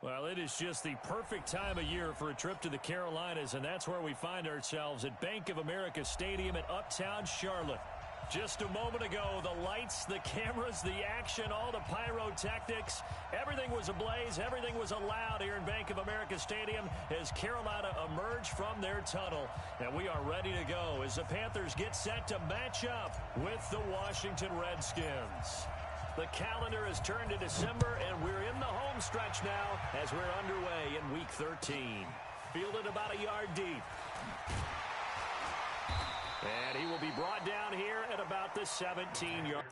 Well, it is just the perfect time of year for a trip to the Carolinas, and that's where we find ourselves at Bank of America Stadium in Uptown Charlotte. Just a moment ago, the lights, the cameras, the action, all the pyrotechnics, everything was ablaze, everything was allowed here in Bank of America Stadium as Carolina emerged from their tunnel. And we are ready to go as the Panthers get set to match up with the Washington Redskins. The calendar has turned to December, and we're in the home stretch now as we're underway in Week 13. Fielded about a yard deep. And he will be brought down here at about the 17-yard.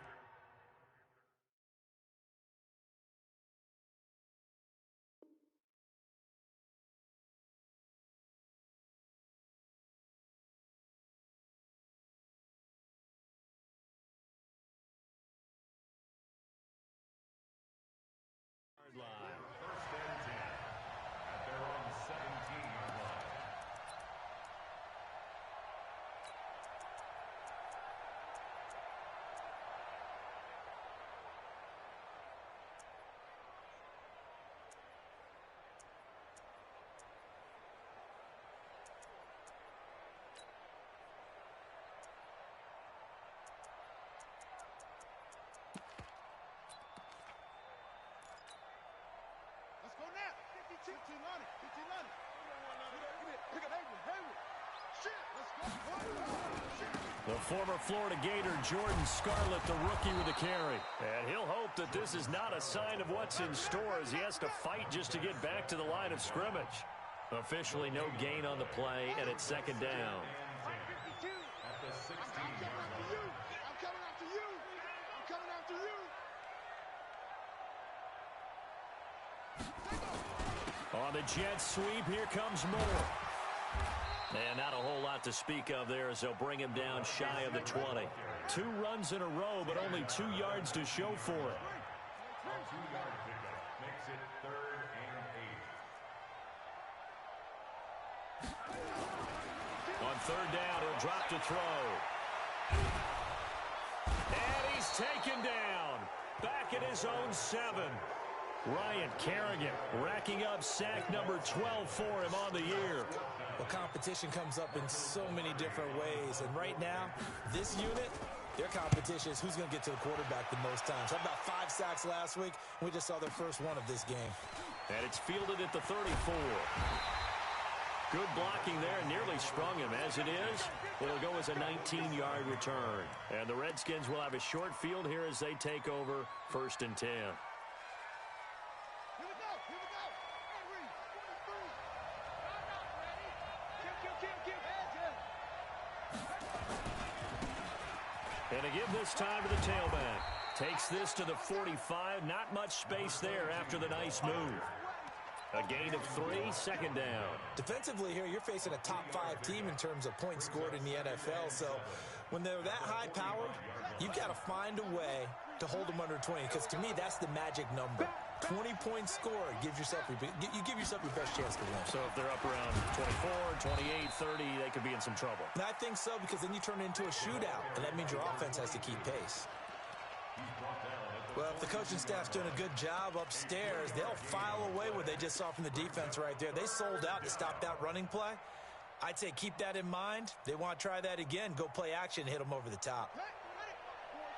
Line. First and 10 at their own 17-yard line. Go now. 15 on it. 15 on it. Pick up Hayward. Shit. Let's go. The former Florida Gator, Jordan Scarlett, the rookie with the carry. And he'll hope that this is not a sign of what's in store as he has to fight just to get back to the line of scrimmage. Officially no gain on the play, and it's second down. At the 16-yard line. I'm coming after you. I'm coming after you. On the jet sweep, here comes Moore. And not a whole lot to speak of there as they'll bring him down shy of the 20. 2 runs in a row, but only 2 yards to show for it. A 2-yard pickup makes it 3rd and 8. On 3rd down, he'll drop to throw. And he's taken down. Back at his own 7. Ryan Kerrigan racking up sack number 12 for him on the year. Well, competition comes up in so many different ways. And right now, this unit, their competition is who's going to get to the quarterback the most times. How about 5 sacks last week? We just saw their first one of this game. And it's fielded at the 34. Good blocking there, nearly sprung him. As it is, it'll go as a 19-yard return. And the Redskins will have a short field here as they take over 1st and 10. And to give this time to the tailback. Takes this to the 45. Not much space there after the nice move. A gain of 3, second down. Defensively here, you're facing a top 5 team in terms of points scored in the NFL. So when they're that high powered, you've got to find a way to hold them under 20. Because to me, that's the magic number. 20 points scored gives yourself you give yourself your best chance to win. So if they're up around 24, 28, 30, they could be in some trouble. And I think so, because then you turn it into a shootout, and that means your offense has to keep pace. Well, if the coaching staff's doing a good job upstairs, they'll file away what they just saw from the defense right there. They sold out to stop that running play. I'd say keep that in mind. They want to try that again. Go play action and hit them over the top.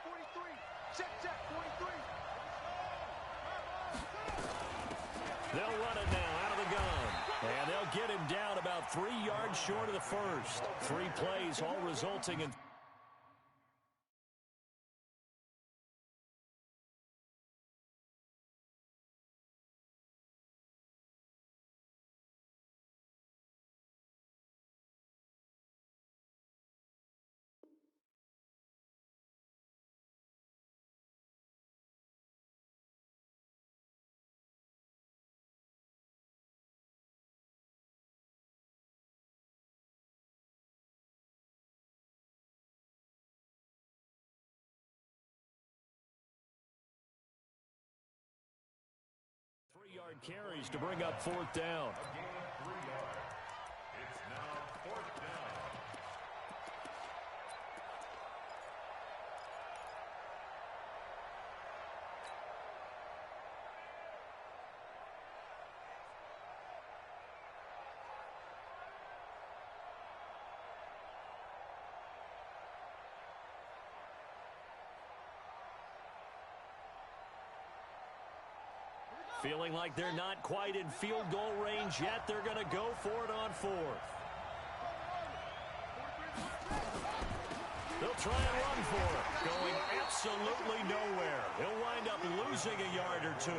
43. Check, 43. They'll run it now out of the gun. And they'll get him down about 3 yards short of the first. 3 plays, all resulting in... Three-yard carries to bring up 4th down. A gain of 3 yards. It's now 4th down. Feeling like they're not quite in field goal range yet. They're going to go for it on fourth. They'll try and run for it. Going absolutely nowhere. He'll wind up losing a yard or two.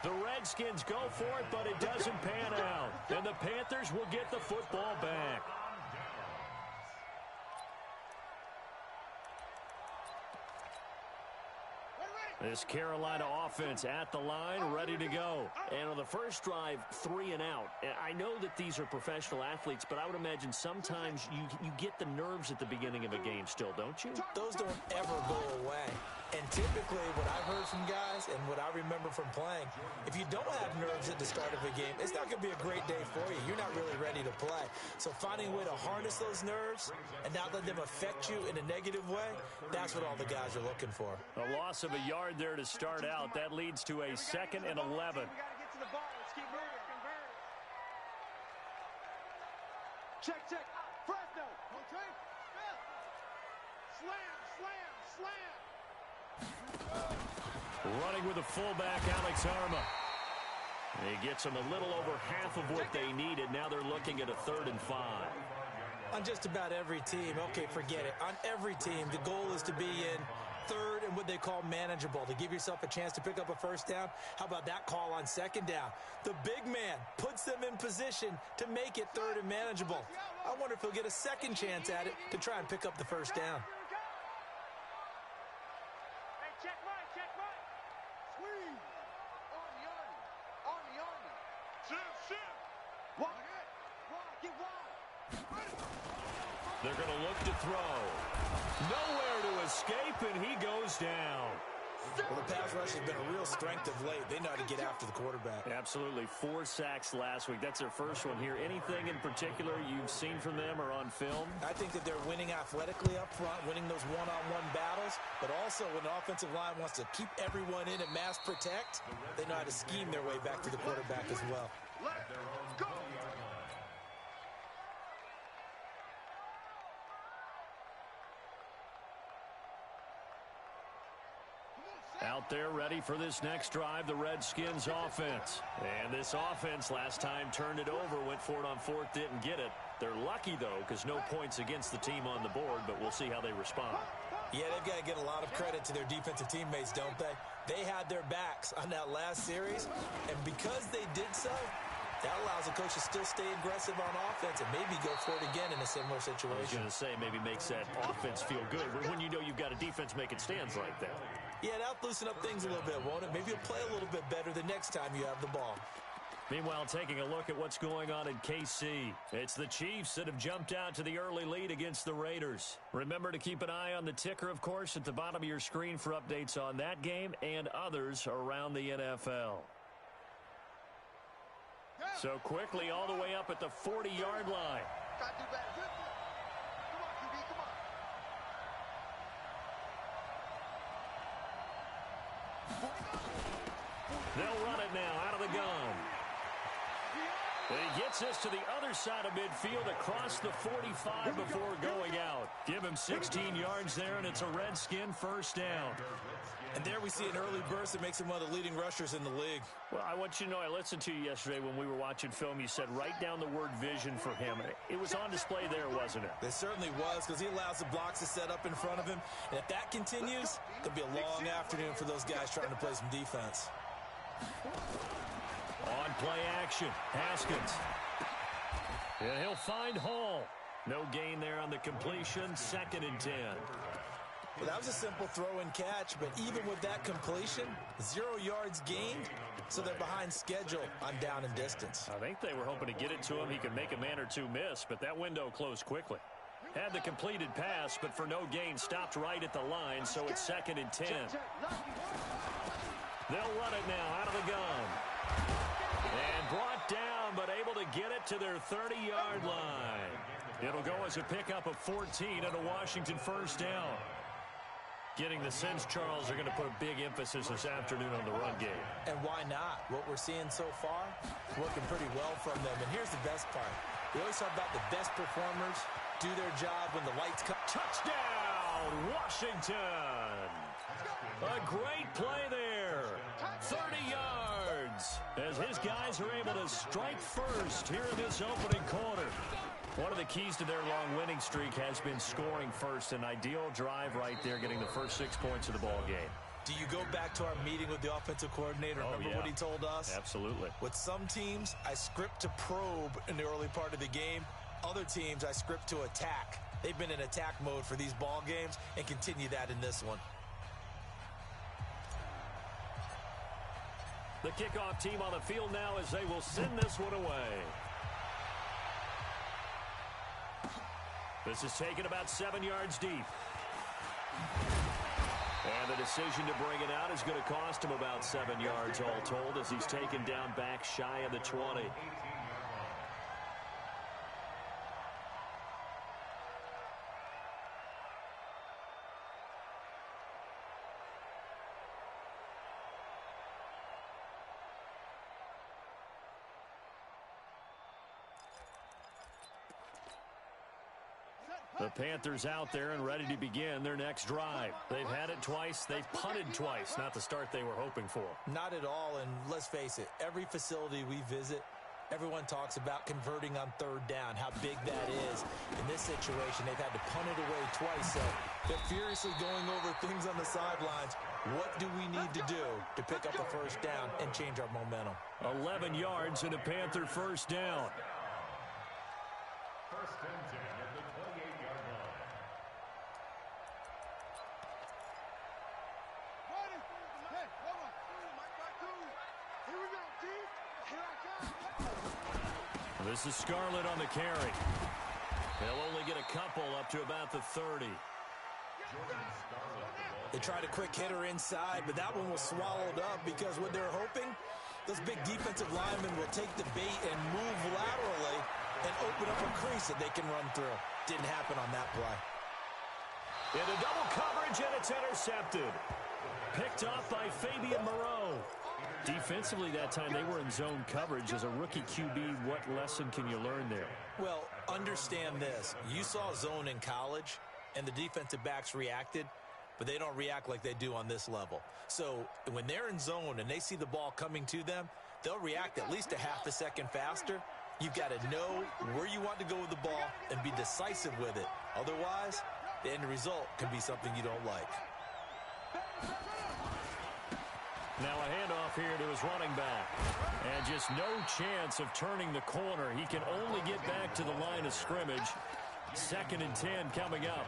The Redskins go for it, but it doesn't pan out. And the Panthers will get the football back. This Carolina offense at the line, ready to go. And on the first drive, 3 and out. I know that these are professional athletes, but I would imagine sometimes you get the nerves at the beginning of a game still, don't you? Those don't ever go away. And typically, what I've heard from guys and what I remember from playing, if you don't have nerves at the start of a game, it's not going to be a great day for you. You're not really ready to play. So finding a way to harness those nerves and not let them affect you in a negative way, that's what all the guys are looking for. A loss of a yard there to start out. That leads to a 2nd and 11. We got to get to the ball. Let's keep moving. Check. Fresno. Okay. Slam. Running with the fullback, Alex Arma. He gets them a little over half of what they needed. Now they're looking at a 3rd and 5. On just about every team, okay, forget it. On every team, the goal is to be in 3rd and what they call manageable, to give yourself a chance to pick up a first down. How about that call on 2nd down? The big man puts them in position to make it 3rd and manageable. I wonder if he'll get a second chance at it to try and pick up the first down. They're going to look to throw. Nowhere to escape, and he goes down. Well, the pass rush has been a real strength of late. They know how to get after the quarterback. Absolutely. 4 sacks last week. That's their first one here. Anything in particular you've seen from them or on film? I think that they're winning athletically up front, winning those one-on-one battles, but also when the offensive line wants to keep everyone in and mass protect, they know how to scheme their way back to the quarterback as well. Go! Out there ready for this next drive, the Redskins offense. And this offense last time turned it over, went for it on 4th, didn't get it. They're lucky, though, because no points against the team on the board, but we'll see how they respond. Yeah, they've got to get a lot of credit to their defensive teammates, don't they? They had their backs on that last series, and because they did so, that allows the coach to still stay aggressive on offense and maybe go for it again in a similar situation. I was going to say, maybe makes that offense feel good when you know you've got a defense making stands like that. Yeah, that'll loosen up things a little bit, won't it? Maybe you'll play a little bit better the next time you have the ball. Meanwhile, taking a look at what's going on in KC. It's the Chiefs that have jumped out to the early lead against the Raiders. Remember to keep an eye on the ticker, of course, at the bottom of your screen for updates on that game and others around the NFL. So quickly all the way up at the 40-yard line. Gotta do better. Come on, QB, come on. They'll run it now out of the gun. And he gets us to the other side of midfield across the 45 before going out. Give him 16 yards there, and it's a Redskin first down. And there we see an early burst that makes him one of the leading rushers in the league. Well, I want you to know, I listened to you yesterday when we were watching film. You said write down the word vision for him. It was on display there, wasn't it? It certainly was, because he allows the blocks to set up in front of him. And if that continues, it'll be a long afternoon for those guys trying to play some defense. On play action, Haskins. And he'll find Hall. No gain there on the completion, 2nd and 10. Well, that was a simple throw and catch, but even with that completion, 0 yards gained, so they're behind schedule on down and distance. I think they were hoping to get it to him. He could make a man or two miss, but that window closed quickly. Had the completed pass, but for no gain, stopped right at the line, so it's 2nd and 10. They'll run it now out of the gun. And brought down, but able to get it to their 30-yard line. It'll go as a pickup of 14 and a Washington first down. Getting the sense, Charles, are going to put a big emphasis this afternoon on the run game. And why not? What we're seeing so far, working pretty well from them. And here's the best part. We always talk about the best performers do their job when the lights come. Touchdown, Washington! A great play there. 30 yards. yards as his guys are able to strike first here in this opening quarter. One of the keys to their long winning streak has been scoring first. An ideal drive right there, getting the first 6 points of the ball game. Do you go back to our meeting with the offensive coordinator? Remember what he told us? Absolutely. With some teams, I script to probe in the early part of the game. Other teams, I script to attack. They've been in attack mode for these ball games and continue that in this one. The kickoff team on the field now as they will send this one away. This is taken about 7 yards deep. And the decision to bring it out is going to cost him about 7 yards all told as he's taken down back shy of the 20. The Panthers out there and ready to begin their next drive. They've had it twice. They've punted twice. Not the start they were hoping for. Not at all, and let's face it, every facility we visit, everyone talks about converting on third down, how big that is. In this situation, they've had to punt it away twice, so they're furiously going over things on the sidelines. What do we need to do to pick up a first down and change our momentum? 11 yards and a Panther first down. First and 10 at the 28-yard line. Hey, hold on. Here we go, team. Here I come. This is Scarlett on the carry. They'll only get a couple up to about the 30. They tried a quick hitter inside, but that one was swallowed up because what they're hoping, those big defensive linemen will take the bait and move laterally and open up a crease that they can run through. Didn't happen on that play. Into double coverage, and it's intercepted. Picked off by Fabian Moreau. Defensively that time, they were in zone coverage. As a rookie QB, what lesson can you learn there? Well, understand this. You saw zone in college, and the defensive backs reacted, but they don't react like they do on this level. So when they're in zone and they see the ball coming to them, they'll react at least a half a second faster. You've got to know where you want to go with the ball and be decisive with it. Otherwise, the end result can be something you don't like. Now a handoff here to his running back. And just no chance of turning the corner. He can only get back to the line of scrimmage. 2nd and 10 coming up.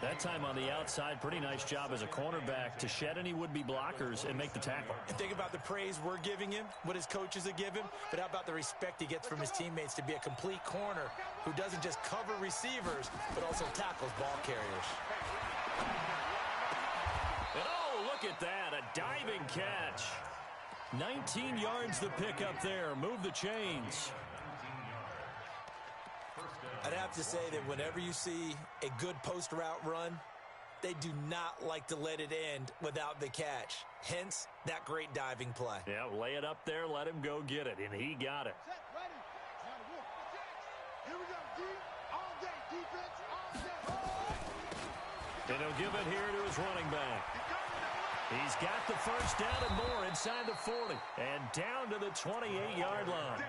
That time on the outside, pretty nice job as a cornerback to shed any would-be blockers and make the tackle. And think about the praise we're giving him, what his coaches are giving, but how about the respect he gets from his teammates to be a complete corner who doesn't just cover receivers, but also tackles ball carriers. And oh, look at that, a diving catch. 19 yards the pick up there. Move the chains. I'd have to say that whenever you see a good post route run, they do not like to let it end without the catch. Hence, that great diving play. Yeah, lay it up there, let him go get it, and he got it. Set, ready. Here we go, D. All day, defense, all day. And he'll give it here to his running back. He's got the first down and more inside the 40. And down to the 28-yard line.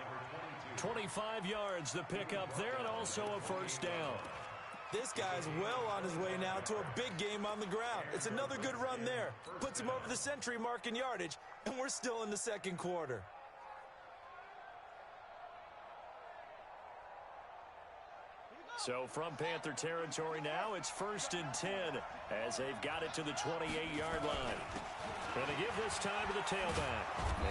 25 yards the pick up there, and also a first down. This guy's well on his way now to a big game on the ground. It's another good run there. Puts him over the century mark in yardage, and we're still in the second quarter. So from Panther territory now, it's 1st and 10 as they've got it to the 28-yard line. And to give this time to the tailback.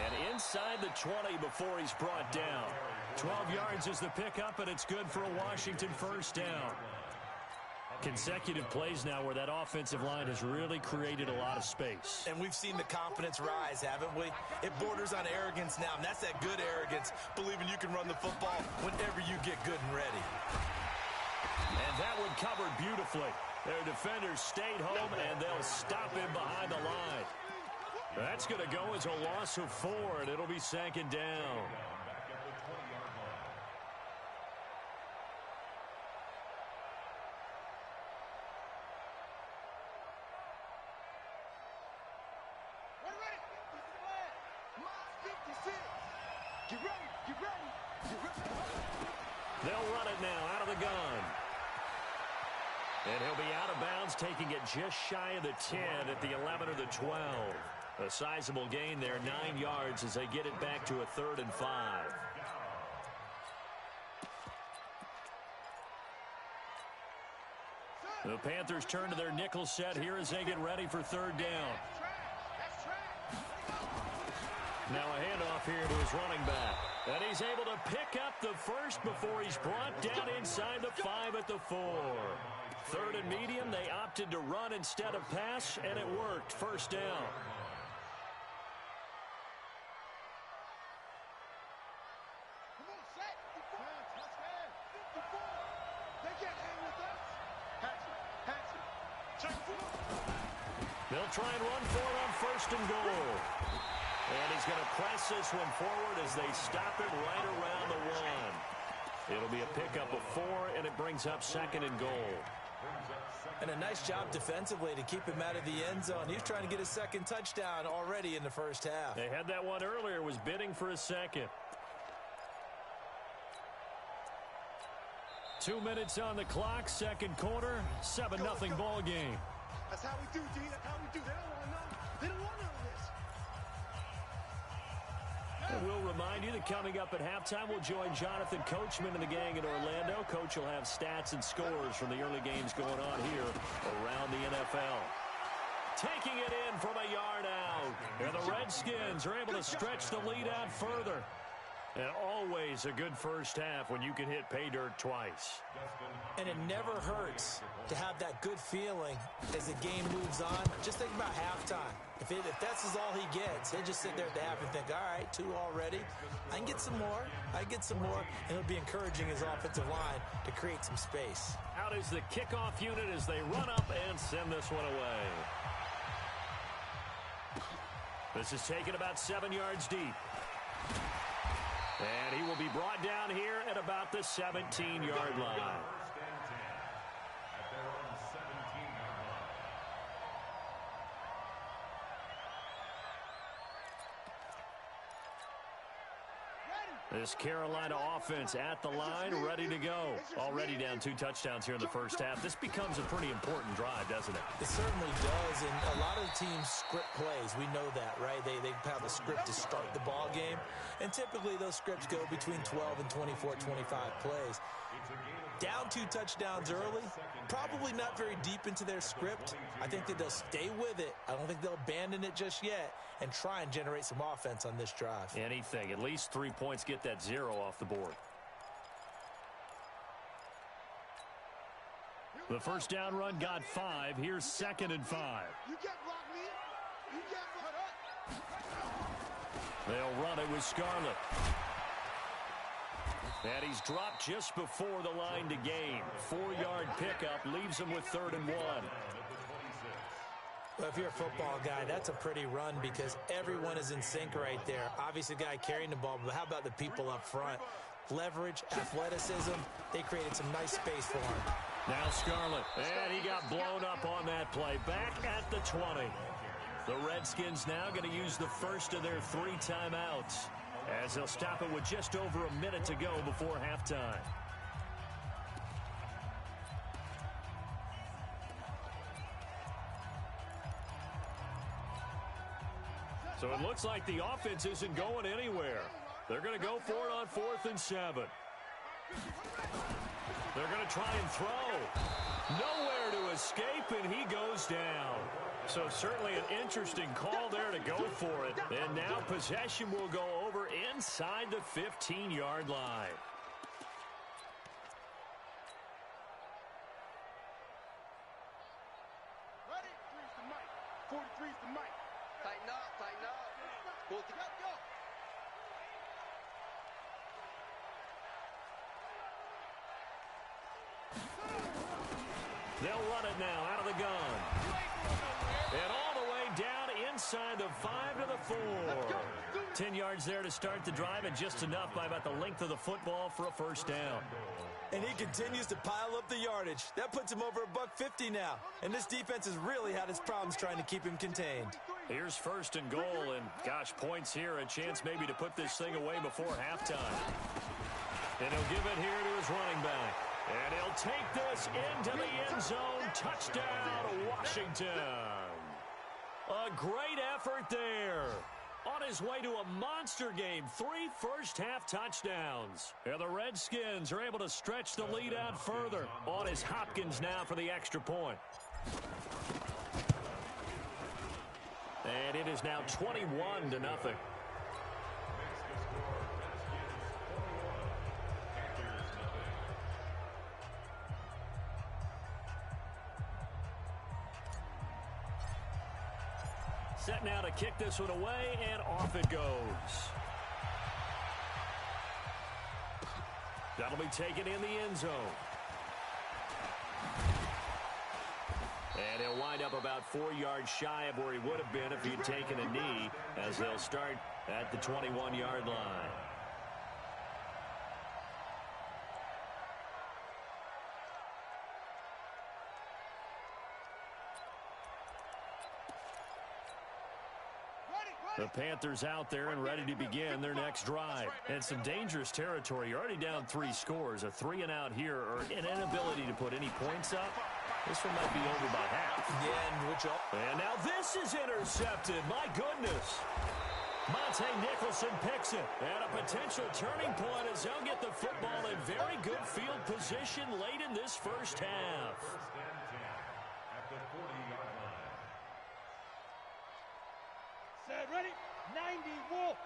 And inside the 20 before he's brought down. 12 yards is the pickup, and it's good for a Washington first down. Consecutive plays now where that offensive line has really created a lot of space. And we've seen the confidence rise, haven't we? It borders on arrogance now, and that's that good arrogance, believing you can run the football whenever you get good and ready. And that one covered beautifully. Their defenders stayed home, and they'll stop him behind the line. That's going to go as a loss of 4, and it'll be 2nd down. Get ready. Get ready. Get ready. They'll run it now out of the gun. And he'll be out of bounds, taking it just shy of the 10 at the 11 or the 12. A sizable gain there, 9 yards as they get it back to a 3rd and 5. The Panthers turn to their nickel set here as they get ready for 3rd down. Now a handoff here to his running back. And he's able to pick up the first before he's brought down inside the 5 at the 4. 3rd and medium, they opted to run instead of pass, and it worked. 1st down. Come on, set. 54. Touchdown. 54. They can't hang with us. Hatch it. Check four. They'll try and run for it on 1st and goal. And he's going to press this one forward as they stop it right around the 1. It'll be a pickup of 4, and it brings up 2nd and goal. And a nice job defensively to keep him out of the end zone. He was trying to get a 2nd touchdown already in the 1st half. They had that one earlier, was bidding for a 2nd. 2 minutes on the clock, 2nd quarter, 7-0 ball game. That's how we do, D. That's how we do. They don't want to know. They don't want none of this. And we'll remind you that coming up at halftime, we'll join Jonathan Coachman and the gang in Orlando. Coach will have stats and scores from the early games going on here around the NFL. Taking it in from a yard out. And the Redskins are able to stretch the lead out further. And always a good 1st half when you can hit pay dirt twice. And it never hurts to have that good feeling as the game moves on. Just think about halftime. If that's all he gets, he'll just sit there at the half and think, all right, 2 already. I can get some more. And it'll be encouraging his offensive line to create some space. Out is the kickoff unit as they run up and send this one away. This is taken about 7 yards deep. And he will be brought down here at about the 17-yard line. This Carolina offense at the line, ready to go. Already down 2 touchdowns here in the 1st half. This becomes a pretty important drive, doesn't it? It certainly does, and a lot of teams script plays. We know that, right? They have a script to start the ball game, and typically those scripts go between 12 and 24, 25 plays. Down 2 touchdowns early, probably not very deep into their script. I think that they'll stay with it. I don't think they'll abandon it just yet and try and generate some offense on this drive. Anything. At least 3 points, get that 0 off the board. The 1st down run got 5. Here's 2nd and 5. You can't block me. You can't block up. They'll run it with Scarlett. And he's dropped just before the line to gain. 4-yard pickup leaves him with 3rd and 1. Well, if you're a football guy, that's a pretty run because everyone is in sync right there. Obviously, the guy carrying the ball, but how about the people up front? Leverage, athleticism, they created some nice space for him. Now Scarlett, and he got blown up on that play. Back at the 20. The Redskins now going to use the first of their 3 timeouts, as they'll stop it with just over a minute to go before halftime. So it looks like the offense isn't going anywhere. They're going to go for it on 4th and 7. They're going to try and throw. Nowhere to escape, and he goes down. So certainly an interesting call there to go for it. And now possession will go over inside the 15-yard line. Ready? 3's the mic. 43's the mic. Tighten up, tighten up. Pull it up, go. They'll run it now out of the gun. And all the way down inside the 5 to the 4. 10 yards there to start the drive, and just enough by about the length of the football for a 1st down. And he continues to pile up the yardage. That puts him over $150 now. And this defense has really had its problems trying to keep him contained. 43. Here's first and goal, and gosh, points here, a chance maybe to put this thing away before halftime. And he'll give it here to his running back. And he'll take this into the end zone. Touchdown, Washington. A great effort there. On his way to a monster game, 3 first-half touchdowns. And the Redskins are able to stretch the lead out further. On is Hopkins now for the extra point. And it is now 21-0. Set now to kick this one away, and off it goes. That'll be taken in the end zone. And he'll wind up about 4 yards shy of where he would have been if he'd taken a knee, as they'll start at the 21-yard line. The Panthers out there and ready to begin their next drive. And some dangerous territory. You're already down 3 scores. A 3-and-out here, or an inability to put any points up. This one might be over by half. Yeah, and now this is intercepted. My goodness. Monte Nicholson picks it. And a potential turning point as they'll get the football in very good field position late in this first half. First and 10 at the 40-yard line. Set, ready? 90, wolf.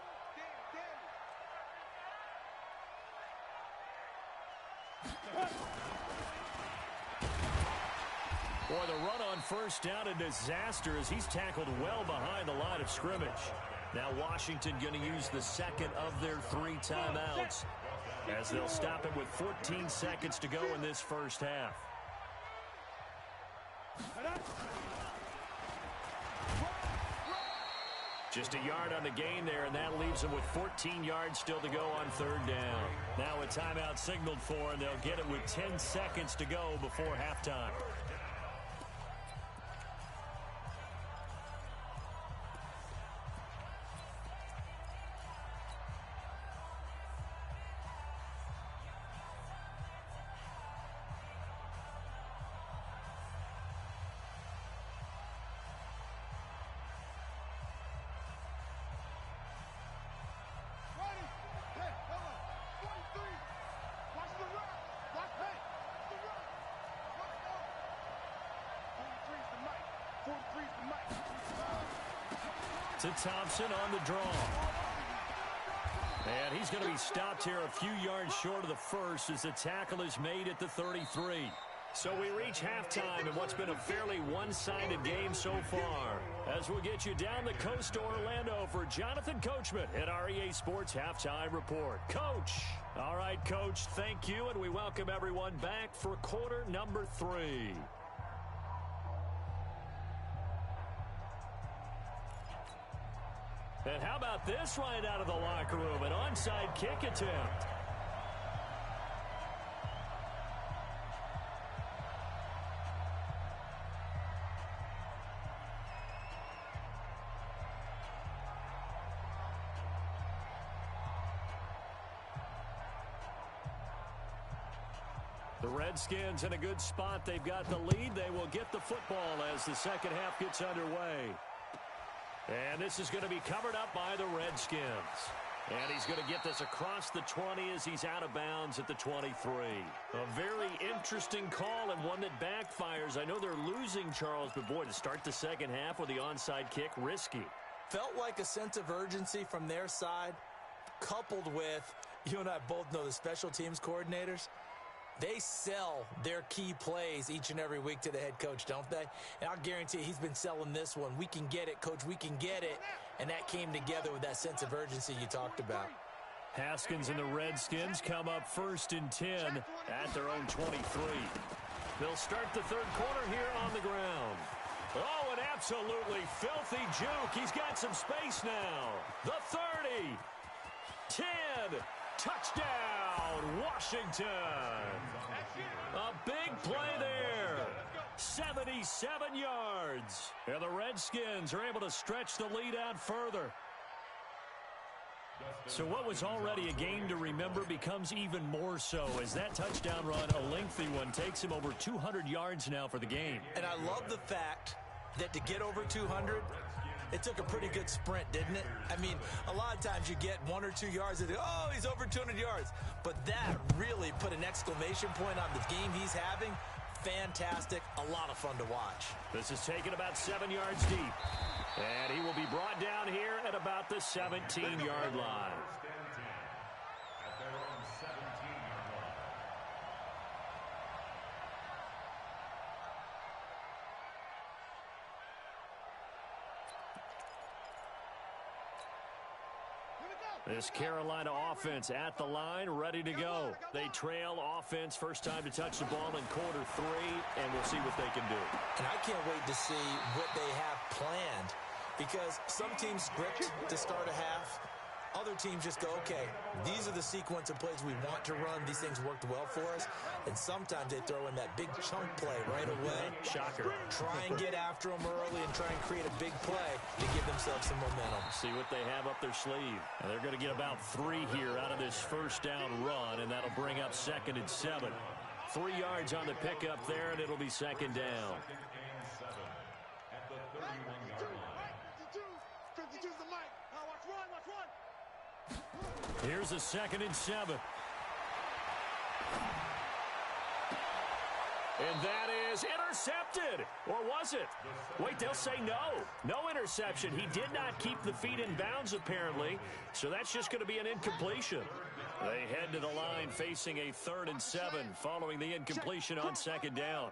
Boy, the run on first down, a disaster as he's tackled well behind the line of scrimmage. Now Washington going to use the second of their 3 timeouts as they'll stop it with 14 seconds to go in this first half. Just a yard on the gain there, and that leaves them with 14 yards still to go on third down. Now a timeout signaled for, and they'll get it with 10 seconds to go before halftime. To Thompson on the draw. And he's going to be stopped here a few yards short of the first as the tackle is made at the 33. So we reach halftime in what's been a fairly one-sided game so far. As we'll get you down the coast to Orlando for Jonathan Coachman at our EA Sports Halftime Report. Coach. All right, Coach, thank you, and we welcome everyone back for quarter number 3. And how about this right out of the locker room? An onside kick attempt. The Redskins in a good spot. They've got the lead. They will get the football as the second half gets underway. And this is going to be covered up by the Redskins. And he's going to get this across the 20 as he's out of bounds at the 23. A very interesting call and one that backfires. I know they're losing, Charles, but boy, to start the second half with the onside kick, risky. Felt like a sense of urgency from their side, coupled with, you and I both know the special teams coordinators. They sell their key plays each and every week to the head coach, don't they? And I'll guarantee you he's been selling this one. We can get it, Coach. We can get it. And that came together with that sense of urgency you talked about. Haskins and the Redskins come up first and 10 at their own 23. They'll start the third quarter here on the ground. Oh, an absolutely filthy juke. He's got some space now. The 30. 10. Touchdown, Washington. A big play there. 77 yards. And the Redskins are able to stretch the lead out further. So what was already a game to remember becomes even more so as that touchdown run, a lengthy one, takes him over 200 yards now for the game. And I love the fact that to get over 200, it took a pretty good sprint, didn't it? I mean, a lot of times you get 1 or 2 yards and oh, he's over 200 yards. But that really put an exclamation point on the game he's having. Fantastic. A lot of fun to watch. This is taken about 7 yards deep. And he will be brought down here at about the 17-yard line. At their own 17-yard line. This Carolina offense at the line, ready to go. They trail offense, first time to touch the ball in quarter 3, and we'll see what they can do. And I can't wait to see what they have planned, because some teams script to start a half. Other teams just go, okay, these are the sequence of plays we want to run. These things worked well for us. And sometimes they throw in that big chunk play right away. Shocker. Try and get after them early and try and create a big play to give themselves some momentum. See what they have up their sleeve. And they're going to get about 3 here out of this first down run, and that'll bring up 2nd and 7. 3 yards on the pickup there, and it'll be 2nd down. 2nd and 7 at the 31-yard line. 52's the mic. Now watch one, watch one. Here's a 2nd and 7. And that is intercepted. Or was it? Wait, they'll say no. No interception. He did not keep the feet in bounds, apparently. So that's just going to be an incompletion. They head to the line facing a 3rd and 7 following the incompletion on 2nd down.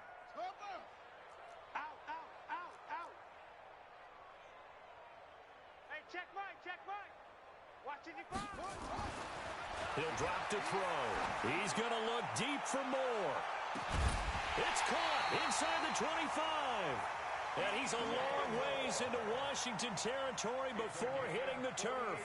Out, out, out, out. Hey, check Mike, check Mike. Watching you go. He'll drop to throw. He's going to look deep for more. It's caught inside the 25. And he's a long ways into Washington territory before hitting the turf.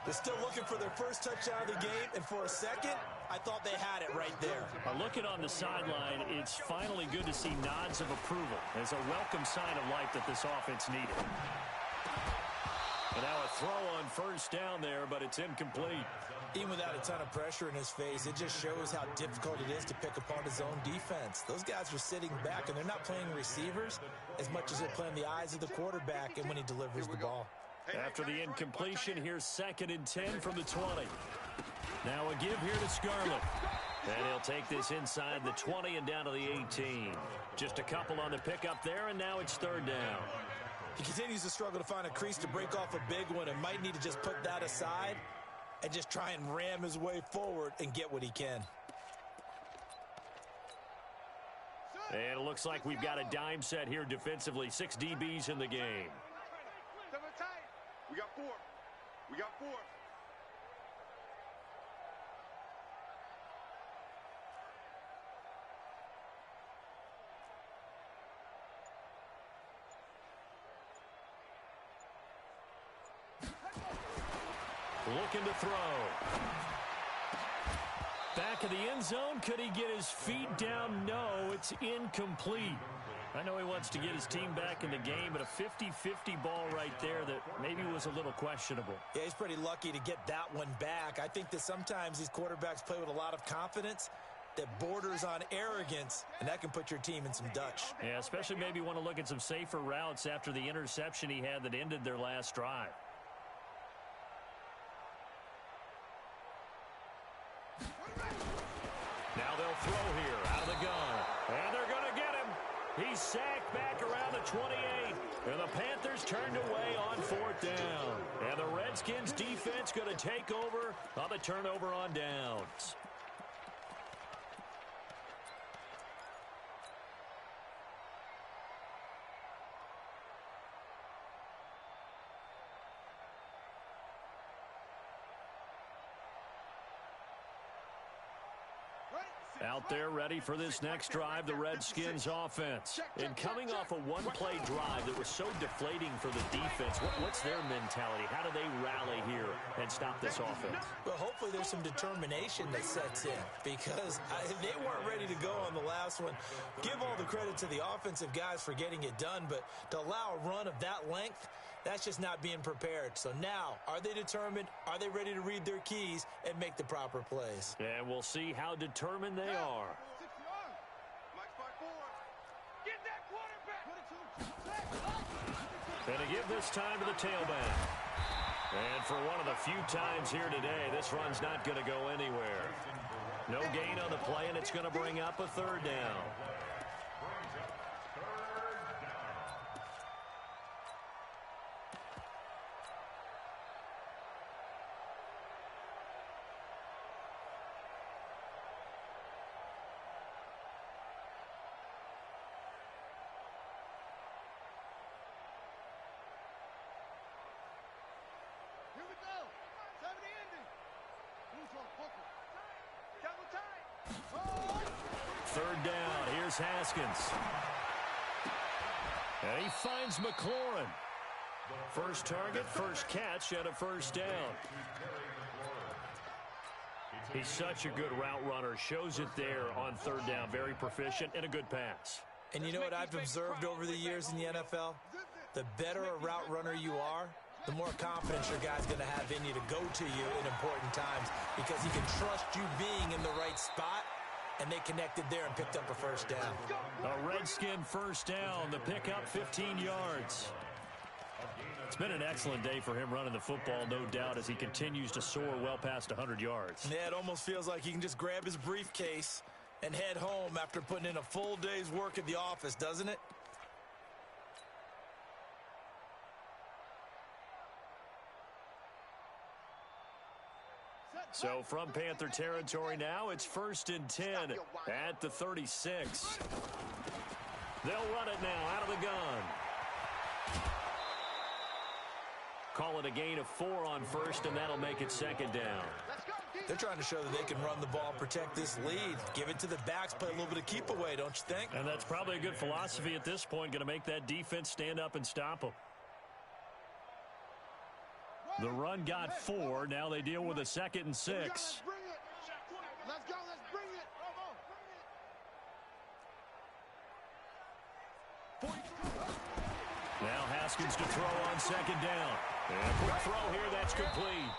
They're still looking for their first touchdown of the game, and for a second, I thought they had it right there. Looking on the sideline, it's finally good to see nods of approval. It's a welcome sign of life that this offense needed. And now a throw on first down there, but it's incomplete. Even without a ton of pressure in his face, it just shows how difficult it is to pick apart his own defense. Those guys are sitting back, and they're not playing receivers as much as they're playing the eyes of the quarterback and when he delivers the ball. After the incompletion, here's 2nd and 10 from the 20. Now a give here to Scarlett. And he'll take this inside the 20 and down to the 18. Just a couple on the pickup there, and now it's 3rd down. He continues to struggle to find a crease to break off a big one and might need to just put that aside and just try and ram his way forward and get what he can. And it looks like we've got a dime set here defensively. 6 DBs in the game. We got 4. We got 4. Looking to throw. Back of the end zone. Could he get his feet down? No, it's incomplete. I know he wants to get his team back in the game, but a 50-50 ball right there that maybe was a little questionable. Yeah, he's pretty lucky to get that one back. I think that sometimes these quarterbacks play with a lot of confidence that borders on arrogance, and that can put your team in some Dutch. Yeah, especially maybe want to look at some safer routes after the interception he had that ended their last drive. Now they'll throw here out of the gun. And they're going to get him. He's sacked back around the 28. And the Panthers turned away on 4th down. And the Redskins defense going to take over on the turnover on downs. Out there ready for this next drive, the Redskins offense. And coming off a one-play drive that was so deflating for the defense, what's their mentality? How do they rally here and stop this offense. Well, hopefully there's some determination that sets in because they weren't ready to go on the last one. Give all the credit to the offensive guys for getting it done, but to allow a run of that length, that's just not being prepared. So now, are they determined? Are they ready to read their keys and make the proper plays? And we'll see how determined they are. 6 yards. Mike's 5-4. Get that quarterback. And to give this time to the tailback. And for one of the few times here today, this run's not going to go anywhere. No gain on the play, and it's going to bring up a third down. Here we go. 70 ending. Who's on Booker? Double time. Third down. Here's Haskins. And he finds McLaurin. First target, first catch, and a first down. He's such a good route runner. Shows it there on third down. Very proficient and a good pass. And you know what I've observed over the years in the NFL? The better a route runner you are, the more confidence your guy's going to have in you to go to you in important times because he can trust you being in the right spot, and they connected there and picked up a first down. A Redskin first down. The pickup, 15 yards. It's been an excellent day for him running the football, no doubt, as he continues to soar well past 100 yards. Yeah, it almost feels like he can just grab his briefcase and head home after putting in a full day's work at the office, doesn't it? So from Panther territory now, it's 1st and 10 at the 36. They'll run it now out of the gun. Call it a gain of 4 on first, and that'll make it second down. They're trying to show that they can run the ball, protect this lead, give it to the backs, play a little bit of keep away, don't you think? And that's probably a good philosophy at this point, going to make that defense stand up and stop them. The run got 4. Now they deal with a 2nd and 6. Let's bring it. Let's go. Let's bring it. Now Haskins to throw on 2nd down. And quick throw here, that's complete.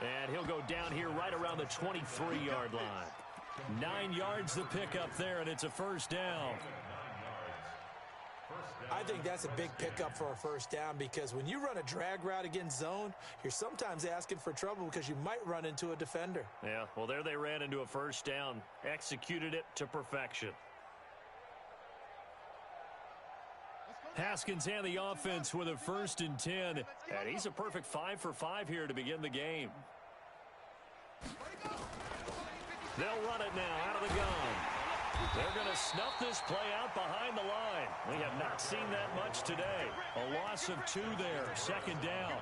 And he'll go down here right around the 23-yard line. 9 yards the pickup there, and it's a first down. I think that's a big pickup for a first down because when you run a drag route against zone, you're sometimes asking for trouble because you might run into a defender. Yeah, well, there they ran into a first down. Executed it to perfection. Haskins and the offense with a 1st and 10. And he's a perfect 5 for 5 here to begin the game. They'll run it now out of the gun. They're going to snuff this play out behind the line. We have not seen that much today. A loss of 2 there, 2nd down.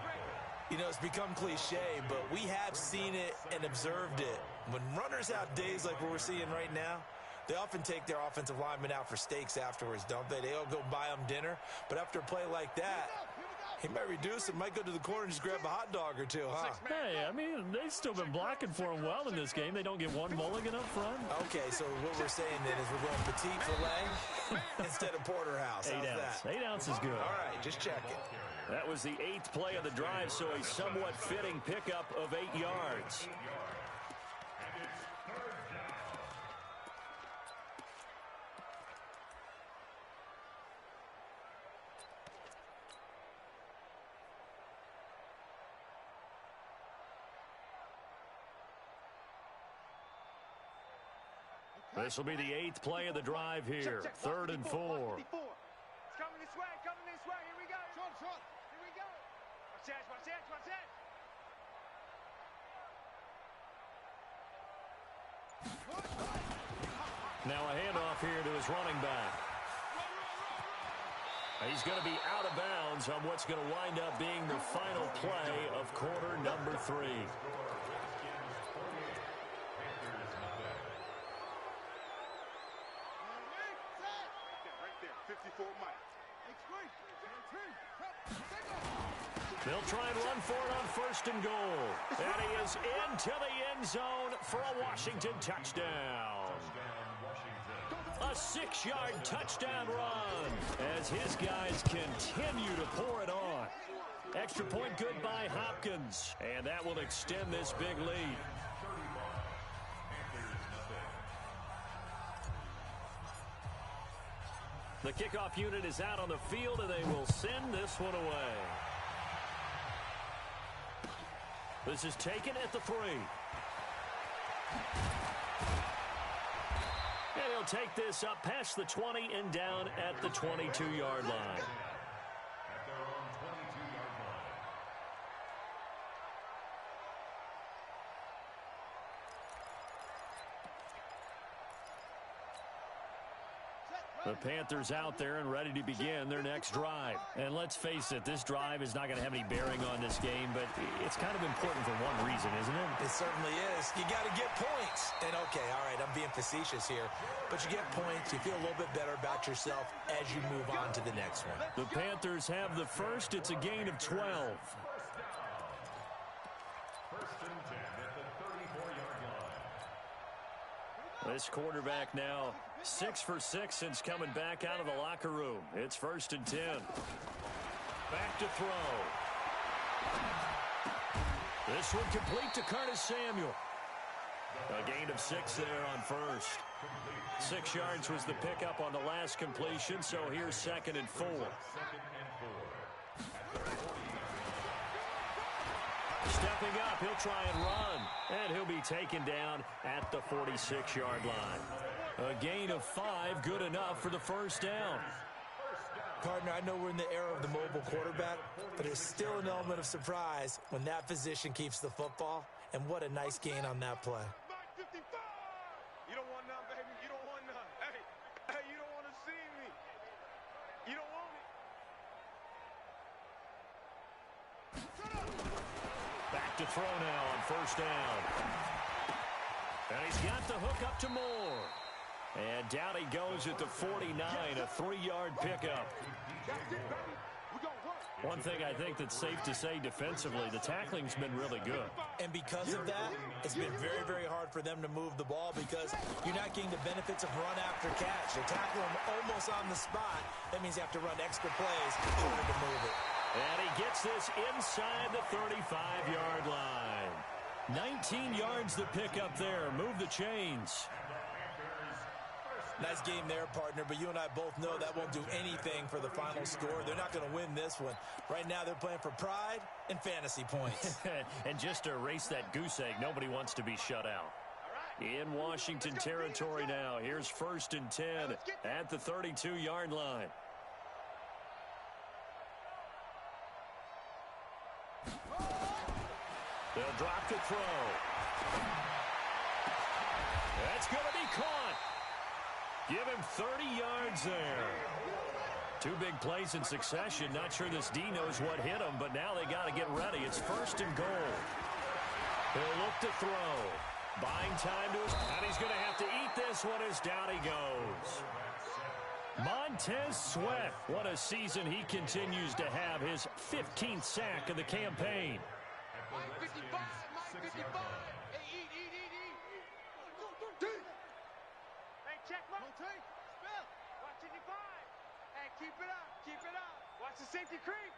You know, it's become cliche, but we have seen it and observed it. When runners have days like what we're seeing right now, they often take their offensive linemen out for steaks afterwards, don't they? They all go buy them dinner. But after a play like that, he might reduce it, might go to the corner and just grab a hot dog or two, huh? Hey, I mean, they've still been blocking for him well in this game. They don't get one mulligan up front. Okay, so what we're saying then is we're going petite filet instead of porterhouse. 8 ounce. 8 ounce is good. All right, just checking. That was the 8th play of the drive, so a somewhat fitting pickup of 8 yards. This will be the 8th play of the drive here. 3rd and 4. It's coming this way. Coming this way. Here we go. Short. Here we go. Watch that. Now a handoff here to his running back. He's going to be out of bounds on what's going to wind up being the final play of quarter number 3. They'll try and run for it on 1st and goal. And he is into the end zone for a Washington touchdown. A 6-yard touchdown run as his guys continue to pour it on. Extra point good by Hopkins. And that will extend this big lead. The kickoff unit is out on the field, and they will send this one away. This is taken at the 3. And he'll take this up past the 20 and down at the 22-yard line. The Panthers out there and ready to begin their next drive. And let's face it, this drive is not going to have any bearing on this game, but it's kind of important for one reason, isn't it? It certainly is. You got to get points. And, okay, all right, I'm being facetious here. But you get points, you feel a little bit better about yourself as you move on to the next one. The Panthers have the first. It's a gain of 12. First and 10 at the 34-yard line. This quarterback now 6 for 6 since coming back out of the locker room. It's 1st and 10. Back to throw. This one complete to Curtis Samuel. A gain of 6 there on 1st. 6 yards was the pickup on the last completion, so here's 2nd and 4. Stepping up, he'll try and run. And he'll be taken down at the 46-yard line. A gain of 5, good enough for the first down. Partner, I know we're in the era of the mobile quarterback, but there's still an element of surprise when that position keeps the football. And what a nice gain on that play. You don't want none, baby. You don't want none. Hey, you don't want to see me. You don't want it. Back to throw now on 1st down. And he's got the hook up to Moore. And down he goes at the 49, a 3-yard pickup. One thing I think that's safe to say defensively, the tackling's been really good. And because of that, it's been very, very hard for them to move the ball because you're not getting the benefits of run after catch. They tackle him almost on the spot. That means you have to run extra plays in order to move it. And he gets this inside the 35-yard line. 19 yards the pickup there. Move the chains. Nice game there, partner, but you and I both know that won't do anything for the final score. They're not going to win this one. Right now, they're playing for pride and fantasy points. And just to erase that goose egg, nobody wants to be shut out. In Washington territory now. Here's 1st and 10 at the 32-yard line. They'll drop the throw. That's going to be caught. Give him 30 yards there. 2 big plays in succession. Not sure this D knows what hit him, but now they got to get ready. It's 1st and goal. He'll look to throw. Buying time to his... And he's going to have to eat this one as down he goes. Montez Sweat. What a season he continues to have. His 15th sack of the campaign. Mike 55, Mike 55. Hey, eat. Hey, check, one. Take. Spell. Watch it, 5. Hey, keep it up. Watch the safety creep.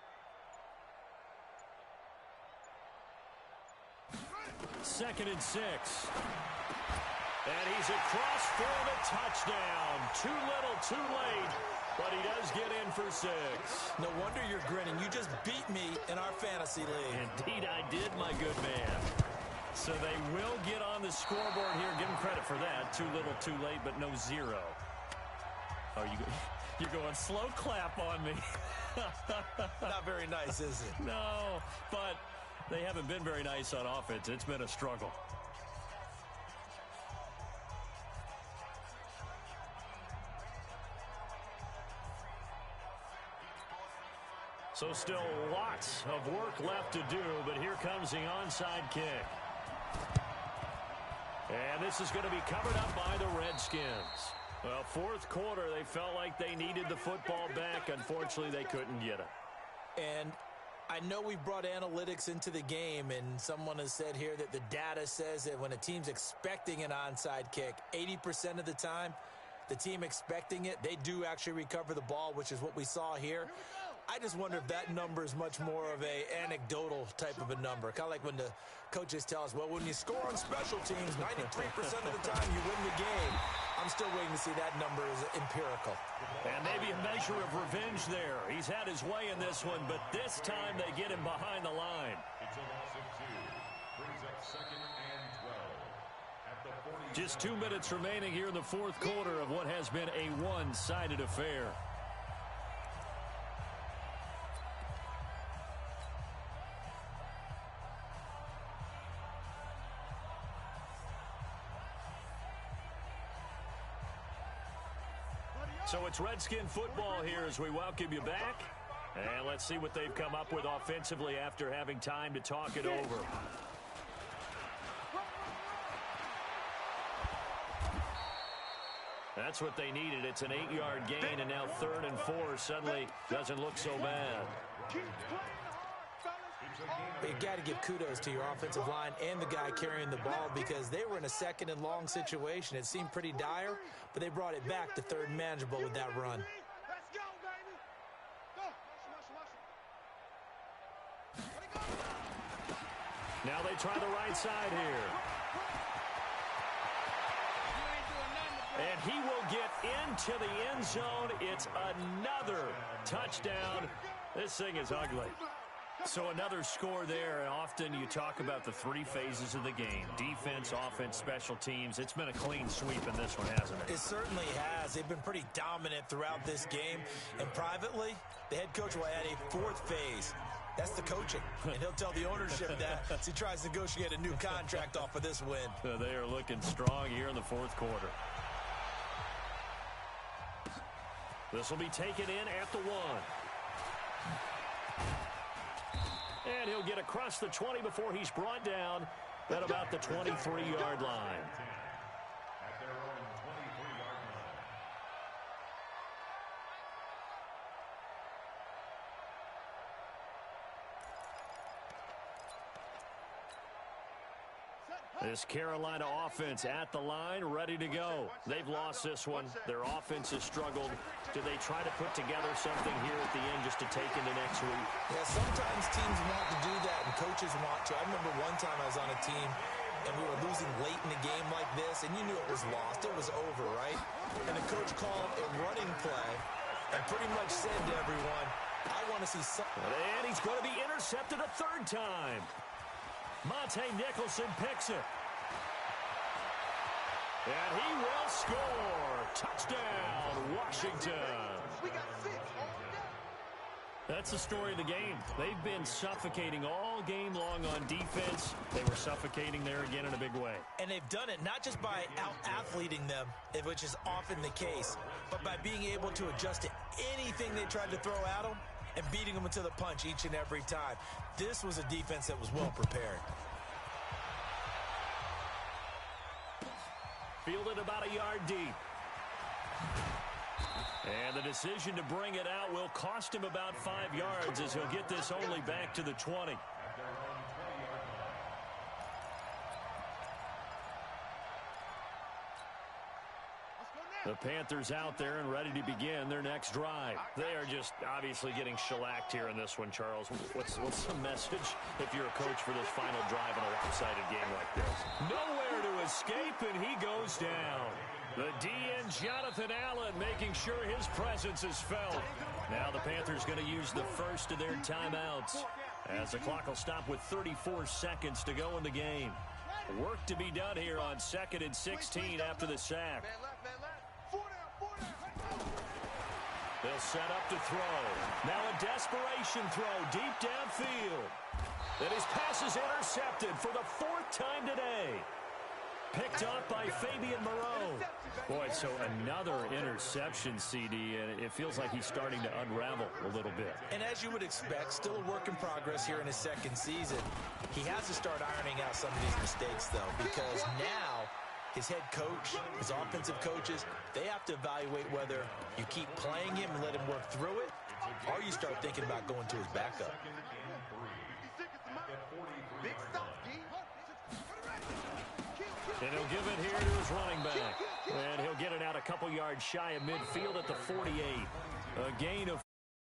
2nd and 6. And he's across for the touchdown. Too little, too late. But he does get in for 6. No wonder you're grinning. You just beat me in our fantasy league. Indeed, I did, my good man. So they will get on the scoreboard here. Give them credit for that. Too little, too late, but no 0. Oh, you're going slow clap on me. Not very nice, is it? No, but they haven't been very nice on offense. It's been a struggle. So still lots of work left to do, but here comes the onside kick. And this is going to be covered up by the Redskins. Well, 4th quarter, they felt like they needed the football back. Unfortunately, they couldn't get it. And I know we've brought analytics into the game, and someone has said here that the data says that when a team's expecting an onside kick, 80% of the time, the team expecting it, they do actually recover the ball, which is what we saw here. I just wonder if that number is much more of a anecdotal type of a number. Kind of like when the coaches tell us, well, when you score on special teams, 93% of the time you win the game. I'm still waiting to see that number is empirical. And maybe a measure of revenge there. He's had his way in this one, but this time they get him behind the line. It's a loss of 2. Brings up 2nd and 12. At the 40. Just 2 minutes remaining here in the fourth quarter of what has been a one-sided affair. So it's Redskin football here as we welcome you back. And let's see what they've come up with offensively after having time to talk it over. That's what they needed. It's an 8-yard gain, and now 3rd and 4 suddenly doesn't look so bad. You got to give kudos to your offensive line and the guy carrying the ball because they were in a 2nd and long situation. It seemed pretty dire, but they brought it back to 3rd and manageable with that run. Let's go, baby. Go. Now they try the right side here. And he will get into the end zone. It's another touchdown. This thing is ugly. So another score there, and often you talk about the 3 phases of the game. Defense, offense, special teams. It's been a clean sweep in this one, hasn't it? It certainly has. They've been pretty dominant throughout this game. And privately, the head coach will add a 4th phase. That's the coaching. And he'll tell the ownership that as he tries to negotiate a new contract off of this win. They are looking strong here in the fourth quarter. This will be taken in at the 1. And he'll get across the 20 before he's brought down at about the 23-yard line. At their own 23-yard line. This Carolina offense at the line, ready to go. They've lost this one. Their offense has struggled. Do they try to put together something here at the end just to take into next week? Yeah, sometimes teams want to do that and coaches want to. I remember one time I was on a team and we were losing late in a game like this, and you knew it was lost. It was over, right? And the coach called a running play and pretty much said to everyone, I want to see something. And he's going to be intercepted a 3rd time. Monte Nicholson picks it. And he will score. Touchdown, Washington. We got 6 all day. That's the story of the game. They've been suffocating all game long on defense. They were suffocating there again in a big way. And they've done it not just by out-athleting them, which is often the case, but by being able to adjust to anything they tried to throw at them and beating them into the punch each and every time. This was a defense that was well prepared. Fielded about a yard deep. And the decision to bring it out will cost him about 5 yards as he'll get this only back to the 20. The Panthers out there and ready to begin their next drive. They are just obviously getting shellacked here in this one, Charles. What's the message if you're a coach for this final drive in a lopsided game like this? Nowhere to escape, and he goes down. The DN, Jonathan Allen, making sure his presence is felt. Now the Panthers going to use the first of their timeouts as the clock will stop with 34 seconds to go in the game. Work to be done here on 2nd and 16 after the sack. They'll set up to throw. Now a desperation throw deep downfield. And his pass is intercepted for the 4th time today. Picked up by Fabian Moreau. Boy, so another interception, CD, and it feels like he's starting to unravel a little bit. And as you would expect, still a work in progress here in his 2nd season. He has to start ironing out some of these mistakes, though, because now his head coach, his offensive coaches, they have to evaluate whether you keep playing him and let him work through it, or you start thinking about going to his backup. And he'll give it here to his running back. And he'll get it out a couple yards shy of midfield at the 48. A gain of